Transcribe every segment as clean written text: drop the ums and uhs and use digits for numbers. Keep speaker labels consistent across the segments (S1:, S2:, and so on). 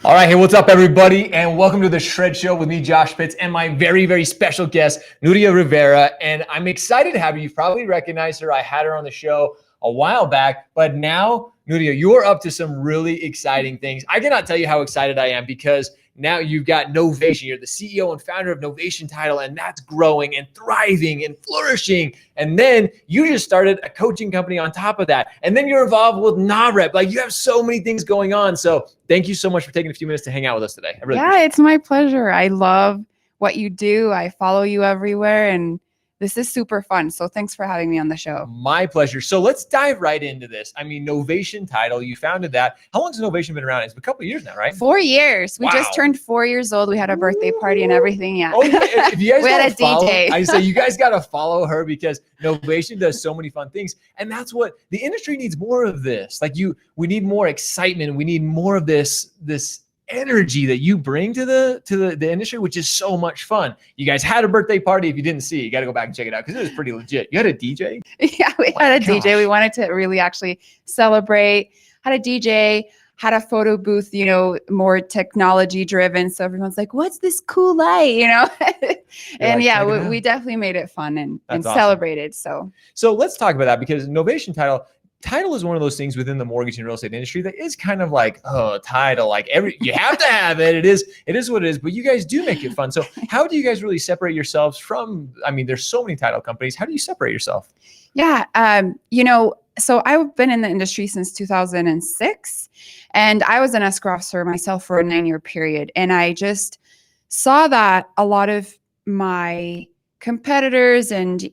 S1: All right, hey, what's up, everybody? And welcome to the Shred Show with me, Josh Pitts, and my very, very special guest, Nuria Rivera. And I'm excited to have her. You've probably recognized her. I had her on the show a while back, but now, Nuria, you're up to some really exciting things. I cannot tell you how excited I am because now you've got Novation. You're the CEO and founder of Novation Title, and that's growing and thriving and flourishing. And then you just started a coaching company on top of that. And then you're involved with NAREP. Like, you have so many things going on. So thank you so much for taking a few minutes to hang out with us today.
S2: It's my pleasure. I love what you do. I follow you everywhere, and this is super fun. So thanks for having me on the show.
S1: My pleasure. So let's dive right into this. I mean, Novation Title, you founded that. How long has Novation been around? It's been a couple of years now, right?
S2: 4 years. We just turned 4 years old. We had a birthday party and everything. Yeah.
S1: Oh, yeah. If you guys
S2: we had a
S1: follow,
S2: DJ.
S1: I say you guys got to follow her because Novation does so many fun things. And that's what the industry needs more of this. Like we need more excitement. We need more of this energy that you bring to the industry, which is so much fun. You guys had a birthday party. If you didn't see it, you got to go back and check it out because it was pretty legit. You had a DJ?
S2: Yeah, we had a DJ. We wanted to really actually celebrate. Had a DJ, had a photo booth, more technology driven. So everyone's like, what's this cool light, And like, we definitely made it fun and awesome. Celebrated. So
S1: let's talk about that because Novation Title is one of those things within the mortgage and real estate industry that is kind of like, title, like you have to have it. It is what it is, but you guys do make it fun. So how do you guys really separate yourselves from, there's so many title companies. How do you separate yourself?
S2: Yeah. So I've been in the industry since 2006 and I was an escrow officer myself for a 9-year period. And I just saw that a lot of my competitors and,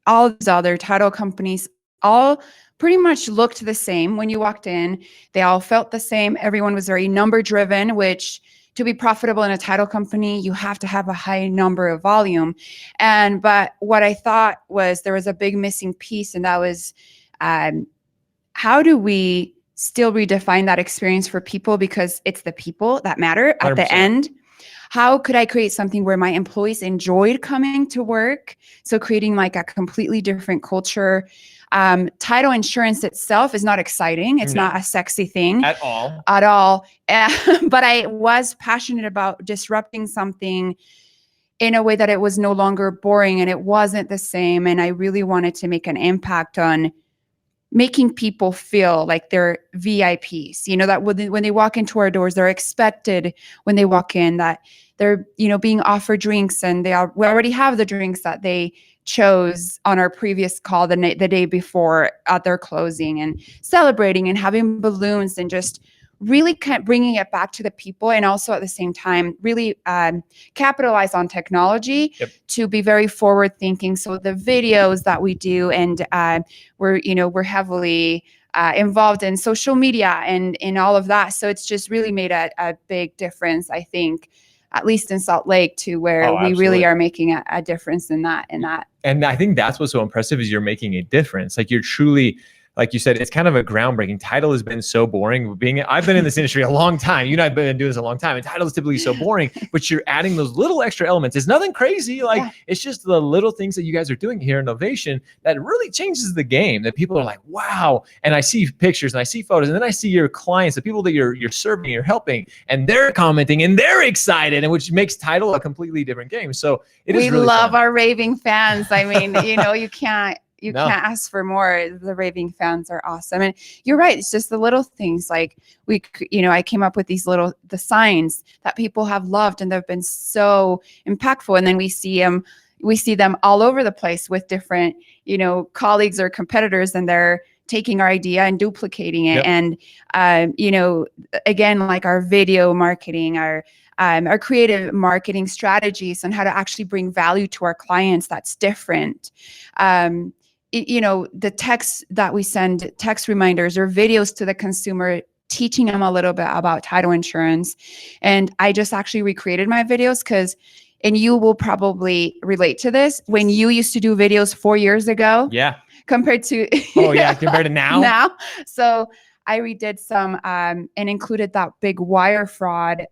S2: all these other title companies all pretty much looked the same when you walked in. They all felt the same. Everyone was very number driven, which to be profitable in a title company, you have to have a high number of volume. But what I thought was there was a big missing piece, and that was how do we still redefine that experience for people, because it's the people that matter at 100%. The end. How could I create something where my employees enjoyed coming to work? So creating like a completely different culture. Title insurance itself is not exciting. It's not a sexy thing
S1: at all.
S2: But I was passionate about disrupting something in a way that it was no longer boring and it wasn't the same. And I really wanted to make an impact on making people feel like they're VIPs, that when they walk into our doors, they're expected when they walk in, that they're, being offered drinks and we already have the drinks that they chose on our previous call the day before at their closing, and celebrating and having balloons and just really kind of bringing it back to the people, and also at the same time really capitalize on technology to be very forward thinking. So the videos that we do, and we're heavily involved in social media and in all of that. So it's just really made a big difference, I think, at least in Salt Lake, to where we really are making a difference in that.
S1: And I think that's what's so impressive is you're making a difference. Like you're truly, like you said, it's kind of a groundbreaking. Title has been so boring. I've been in this industry a long time. You and I've been doing this a long time, and title is typically so boring, but you're adding those little extra elements. It's nothing crazy. It's just the little things that you guys are doing here in Novation that really changes the game, that people are like, wow. And I see pictures and I see photos, and then I see your clients, the people that you're serving, you're helping, and they're commenting and they're excited, and which makes title a completely different game. So we
S2: love our raving fans. You can't ask for more. The raving fans are awesome. And you're right. It's just the little things. Like I came up with the signs that people have loved and they've been so impactful. And then we see them all over the place with different, colleagues or competitors, and they're taking our idea and duplicating it. And, again, like our video marketing, our creative marketing strategies on how to actually bring value to our clients that's different. The texts that we send, text reminders or videos to the consumer, teaching them a little bit about title insurance. And I just actually recreated my videos and you will probably relate to this, when you used to do videos 4 years ago.
S1: Yeah.
S2: Compared to
S1: compared to now.
S2: So I redid some and included that big wire fraud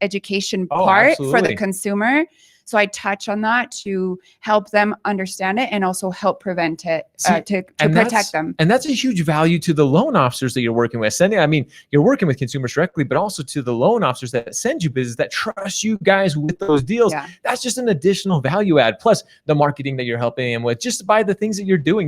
S2: education part for the consumer. So I touch on that to help them understand it and also help prevent it, to protect them.
S1: And that's a huge value to the loan officers that you're working with. I mean, you're working with consumers directly, but also to the loan officers that send you business, that trust you guys with those deals.
S2: Yeah.
S1: That's just an additional value add. Plus the marketing that you're helping them with, just by the things that you're doing.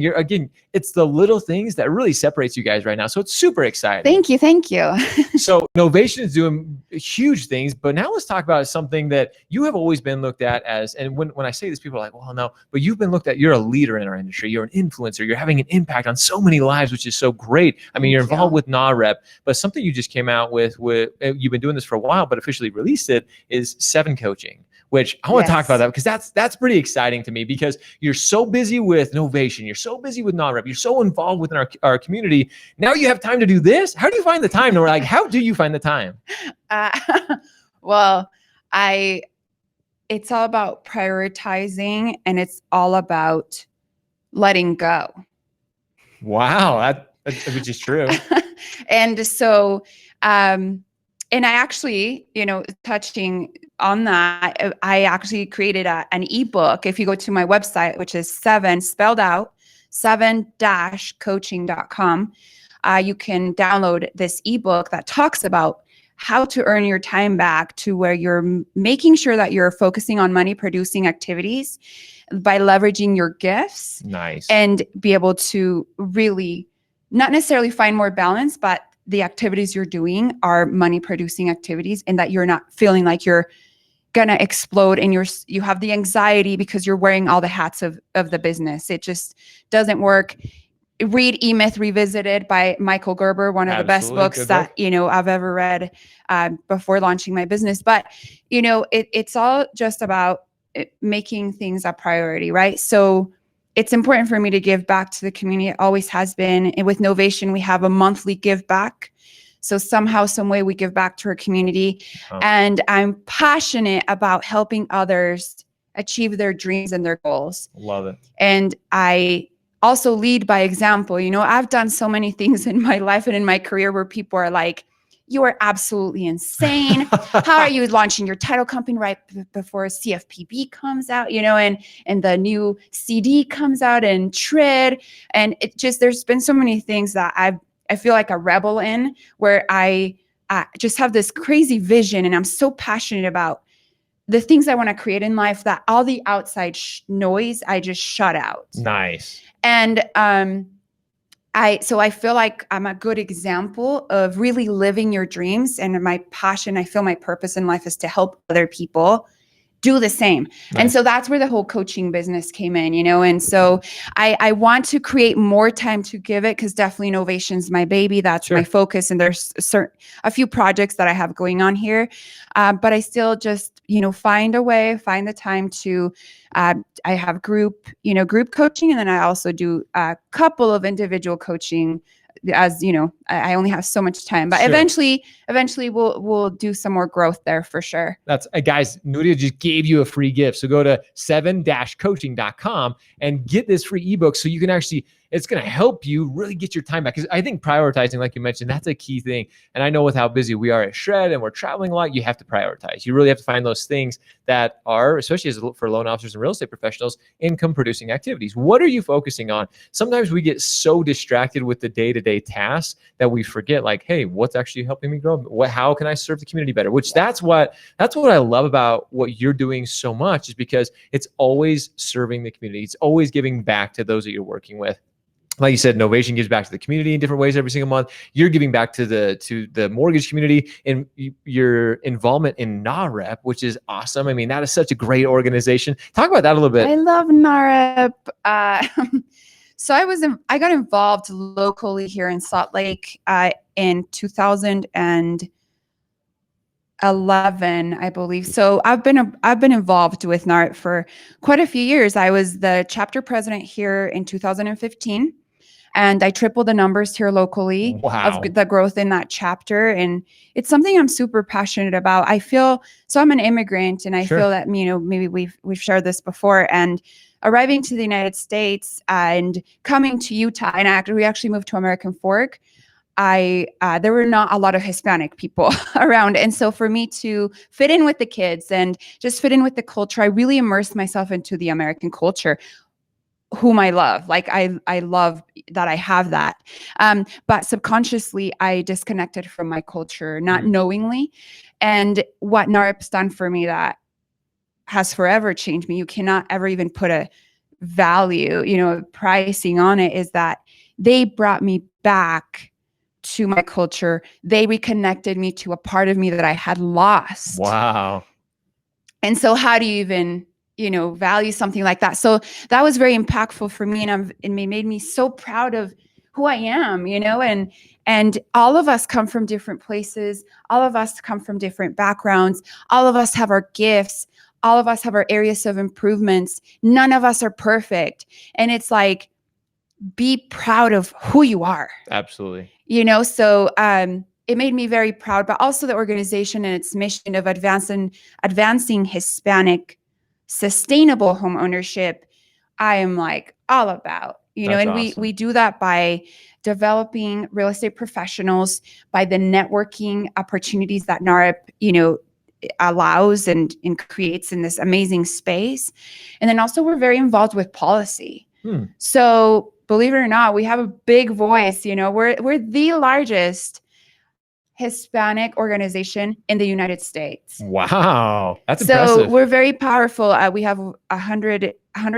S1: It's the little things that really separates you guys right now. So it's super exciting.
S2: Thank you.
S1: So Novation is doing huge things, but now let's talk about something that you have always been looked at as, and when I say this, people are like, well, no, but you've been looked at, you're a leader in our industry. You're an influencer. You're having an impact on so many lives, which is so great. I mean, you're involved with NAREP, but something you just came out with, you've been doing this for a while, but officially released it, is 7 Coaching, which I want to talk about that, because that's pretty exciting to me, because you're so busy with Novation, you're so busy with NAREP, you're so involved within our community. Now you have time to do this. How do you find the time? And we're like, how do you find the time?
S2: Well, it's all about prioritizing, and it's all about letting go.
S1: Wow, which is true.
S2: And so, and I actually, touching on that, I actually created an ebook. If you go to my website, which is 7 spelled out, 7-coaching.com, you can download this ebook that talks about how to earn your time back, to where you're making sure that you're focusing on money producing activities by leveraging your gifts.
S1: Nice.
S2: And be able to really not necessarily find more balance, but the activities you're doing are money producing activities, and that you're not feeling like you're gonna explode and you have the anxiety because you're wearing all the hats of the business. It just doesn't work. Read E-Myth Revisited by Michael Gerber, one of the best books that I've ever read before launching my business. But it's all just about making things a priority, right? So it's important for me to give back to the community. It always has been. And with Novation, we have a monthly give back. So somehow, some way, we give back to our community. And I'm passionate about helping others achieve their dreams and their goals.
S1: Love it.
S2: And I also lead by example. I've done so many things in my life and in my career where people are like, you are absolutely insane. How are you launching your title company right before CFPB comes out, and the new CD comes out and TRID. And it just, there's been so many things that I feel like a rebel in, where I just have this crazy vision, and I'm so passionate about the things I want to create in life that all the outside noise, I just shut out.
S1: Nice.
S2: And I feel like I'm a good example of really living your dreams, and my passion. I feel my purpose in life is to help other people do the same. Nice. And so that's where the whole coaching business came in, and so I want to create more time to give it, because definitely Novation's my baby. That's my focus. And there's a few projects that I have going on here. But I still just, find the time to, I have group coaching. And then I also do a couple of individual coaching, as I only have so much time, but eventually we'll do some more growth there for sure.
S1: That's guys, Nuria just gave you a free gift. So go to 7-coaching.com and get this free ebook, so you can actually, it's going to help you really get your time back. Because I think prioritizing, like you mentioned, that's a key thing. And I know with how busy we are at Shred and we're traveling a lot, you have to prioritize. You really have to find those things that are, especially for loan officers and real estate professionals, income producing activities. What are you focusing on? Sometimes we get so distracted with the day-to-day tasks that we forget, like, hey, what's actually helping me grow? How can I serve the community better? Which that's what I love about what you're doing so much, is because it's always serving the community. It's always giving back to those that you're working with. Like you said, Novation gives back to the community in different ways every single month. You're giving back to the mortgage community, and your involvement in NAREP, which is awesome. I mean, that is such a great organization. Talk about that a little bit.
S2: I love NAREP. So I got involved locally here in Salt Lake in 2011, I believe. So I've been involved with NAREP for quite a few years. I was the chapter president here in 2015. And I tripled the numbers here locally of the growth in that chapter. And it's something I'm super passionate about. I feel, so I'm an immigrant, and I feel that, maybe we've shared this before, and arriving to the United States and coming to Utah, and we actually moved to American Fork. there were not a lot of Hispanic people around. And so for me to fit in with the kids and just fit in with the culture, I really immersed myself into the American culture, whom I love. Like I love that I have that. But subconsciously I disconnected from my culture, not knowingly. And what NARP's done for me that has forever changed me, you cannot ever even put a value, pricing on it, is that they brought me back to my culture. They reconnected me to a part of me that I had lost.
S1: Wow.
S2: And so how do you even, value something like that? So that was very impactful for me. And it made me so proud of who I am, and all of us come from different places. All of us come from different backgrounds. All of us have our gifts. All of us have our areas of improvements. None of us are perfect. And it's like, be proud of who you are.
S1: Absolutely.
S2: So it made me very proud, but also the organization and its mission of advancing Hispanic sustainable home ownership, I am like all about,
S1: That's
S2: and
S1: awesome.
S2: we do that by developing real estate professionals, by the networking opportunities that NARP, allows and creates in this amazing space. And then also we're very involved with policy. So believe it or not, we have a big voice. We're the largest Hispanic organization in the United States.
S1: Wow, that's
S2: so
S1: impressive.
S2: We're very powerful. We have 100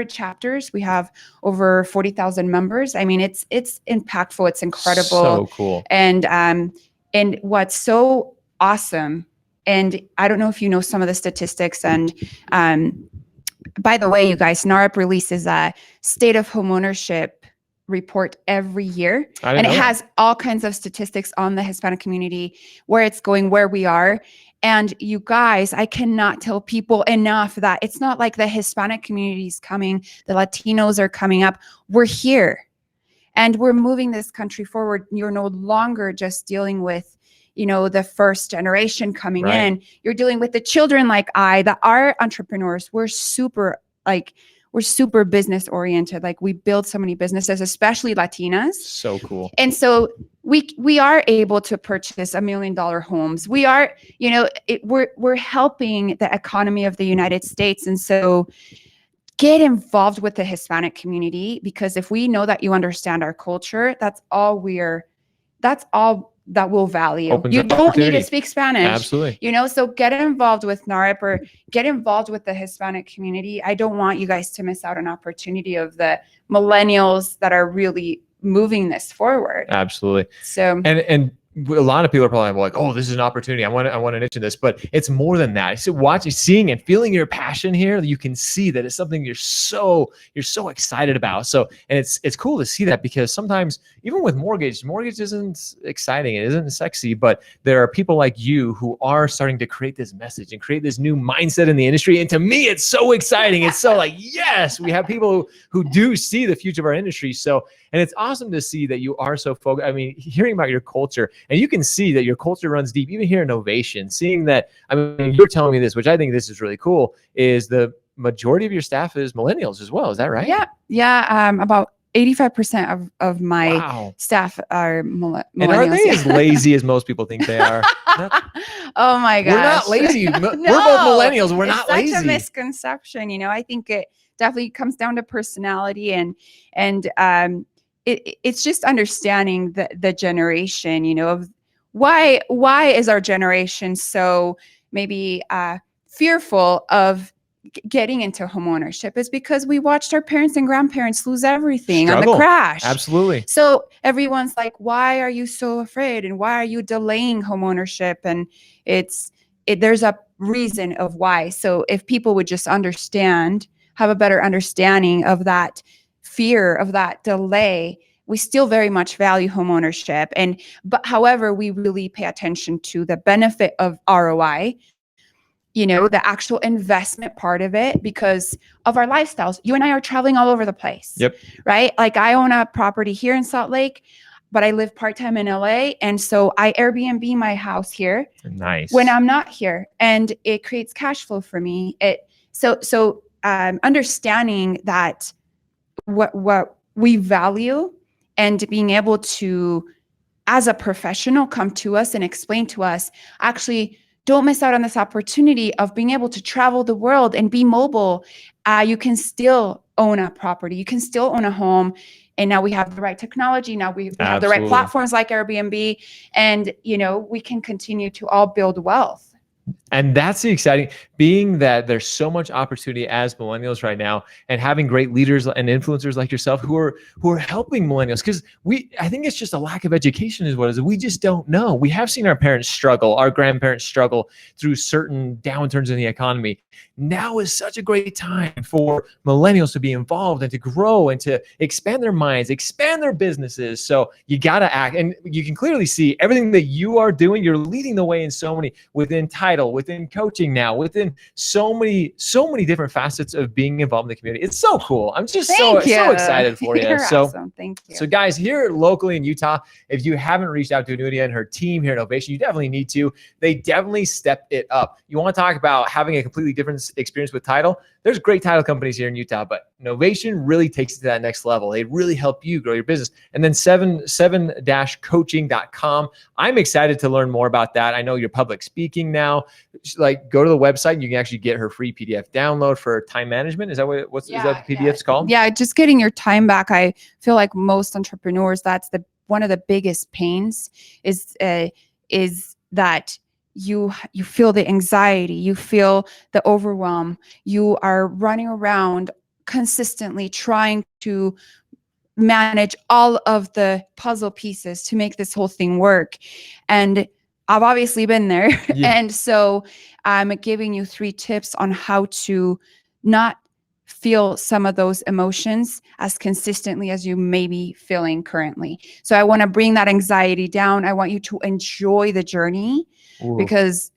S2: chapters. We have over 40,000 members. I mean, it's impactful. It's incredible.
S1: So cool.
S2: And what's so awesome, and I don't know if you know some of the statistics, and by the way, you guys, NARP releases a state of homeownership report every year, and it has all kinds of statistics on the Hispanic community, where it's going, where we are. And you guys, I cannot tell people enough that it's not like the Hispanic community is coming, the Latinos are coming up. We're here and we're moving this country forward. You're no longer just dealing with, the first generation coming in. You're dealing with the children like that are entrepreneurs. We're super business oriented. Like, we build so many businesses, especially Latinas.
S1: So cool.
S2: And so we are able to purchase $1 million homes. We are, we're helping the economy of the United States. And so get involved with the Hispanic community, because if we know that you understand our culture, that's all that we'll value. You don't need to speak Spanish.
S1: Absolutely.
S2: So get involved with NARP or get involved with the Hispanic community. I don't want you guys to miss out on opportunity of the millennials that are really moving this forward.
S1: Absolutely.
S2: So
S1: and a lot of people are probably like, oh, this is an opportunity. I want to niche in this, but it's more than that. So seeing and feeling your passion here, you can see that it's something you're so excited about. So, and it's cool to see that, because sometimes even with mortgage isn't exciting. It isn't sexy, but there are people like you who are starting to create this message and create this new mindset in the industry. And to me, it's so exciting. It's so like, yes, we have people who do see the future of our industry. So, and it's awesome to see that you are so focused. I mean, hearing about your culture, and you can see that your culture runs deep, even here in Novation, seeing that, I mean, you're telling me this, which I think this is really cool, is the majority of your staff is millennials as well. Is that right?
S2: Yeah. About 85% of my staff are millennials.
S1: And are they as lazy as most people think they are?
S2: Oh my gosh.
S1: We're not lazy. We're both millennials. We're not lazy.
S2: It's such a misconception. I think it definitely comes down to personality and it's just understanding the generation, of why is our generation so maybe fearful of getting into homeownership. Is because we watched our parents and grandparents lose everything on the crash.
S1: Absolutely.
S2: So everyone's like, why are you so afraid? And why are you delaying homeownership? And there's a reason of why. So if people would just have a better understanding of that fear, of that delay, we still very much value homeownership. But however, we really pay attention to the benefit of ROI, the actual investment part of it, because of our lifestyles. You and I are traveling all over the place.
S1: Yep.
S2: Right? Like, I own a property here in Salt Lake, but I live part-time in LA. And so I Airbnb my house here.
S1: Nice.
S2: When I'm not here, and it creates cash flow for me. So understanding that what we value, and being able to as a professional come to us and explain to us, actually, don't miss out on this opportunity of being able to travel the world and be mobile. You can still own a property. You can still own a home. And now we have the right technology. Now we have the right platforms like Airbnb. And, we can continue to all build wealth.
S1: And that's the exciting, being that there's so much opportunity as millennials right now, and having great leaders and influencers like yourself who are helping millennials. Because I think it's just a lack of education is what it is. We just don't know. We have seen our parents struggle, our grandparents struggle through certain downturns in the economy. Now is such a great time for millennials to be involved and to grow and to expand their minds, expand their businesses. So you got to act. And you can clearly see everything that you are doing. You're leading the way in so many, within title, within coaching now, within so many different facets of being involved in the community. It's so cool. I'm just so excited for you.
S2: You're awesome. Thank you.
S1: So guys, here locally in Utah, if you haven't reached out to Nuria and her team here at Novation, you definitely need to. They definitely step it up. You want to talk about having a completely different experience with title? There's great title companies here in Utah, but Novation really takes it to that next level. They really help you grow your business. And then 7-coaching.com. I'm excited to learn more about that. I know you're public speaking now. Like, go to the website and you can actually get her free PDF download for time management. Is that what is that the PDF's called?
S2: Yeah, just getting your time back. I feel like most entrepreneurs, that's one of the biggest pains is that you feel the anxiety, you feel the overwhelm, you are running around consistently trying to manage all of the puzzle pieces to make this whole thing work. And I've obviously been there. Yeah. And so I'm giving you 3 tips on how to not feel some of those emotions as consistently as you may be feeling currently. So I want to bring that anxiety down. I want you to enjoy the journey. Ooh. Because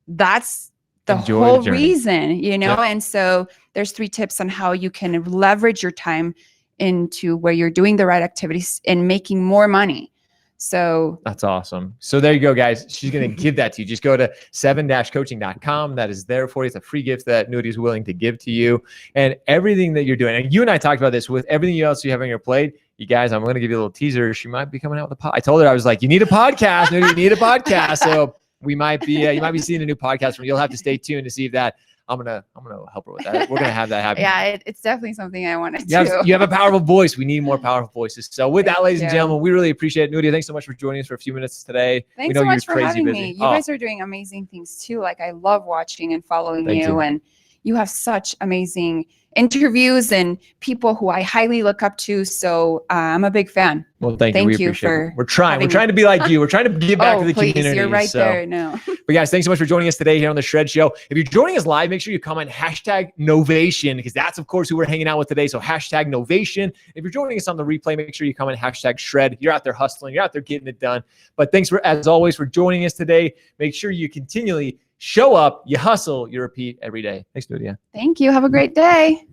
S2: that's the whole reason, Yep. And so there's 3 tips on how you can leverage your time into where you're doing the right activities and making more money. So
S1: that's awesome. So there you go, guys. She's going to give that to you. Just go to 7-coaching.com. That is there for you. It's a free gift that Nuria is willing to give to you, and everything that you're doing. And you and I talked about this with everything else you have on your plate. You guys, I'm going to give you a little teaser. She might be coming out with a pod. I told her, I was like, you need a podcast. Nuria, you need a podcast. So we might be, you might be seeing a new podcast from. You'll have to stay tuned to see if that. I'm gonna help her with that. We're gonna have that happen.
S2: Yeah, it's definitely something I want to do.
S1: You have a powerful voice. We need more powerful voices. So with that, ladies and gentlemen, we really appreciate it. Nuria, thanks so much for joining us for a few minutes today.
S2: Thanks so much for having me. You guys are doing amazing things too. Like, I love watching and following you, and you have such amazing interviews and people who I highly look up to. So I'm a big fan.
S1: Well, thank you. We appreciate it. We're trying to be like you. We're trying to give back to the community.
S2: You're right there. No.
S1: But guys, thanks so much for joining us today here on the Shred Show. If you're joining us live, make sure you comment #Novation, because that's, of course, who we're hanging out with today. So #Novation. If you're joining us on the replay, make sure you comment #Shred. You're out there hustling. You're out there getting it done. But thanks as always for joining us today. Make sure you continually show up, you hustle, you repeat every day. Thanks, Nuria.
S2: Thank you. Have a great day.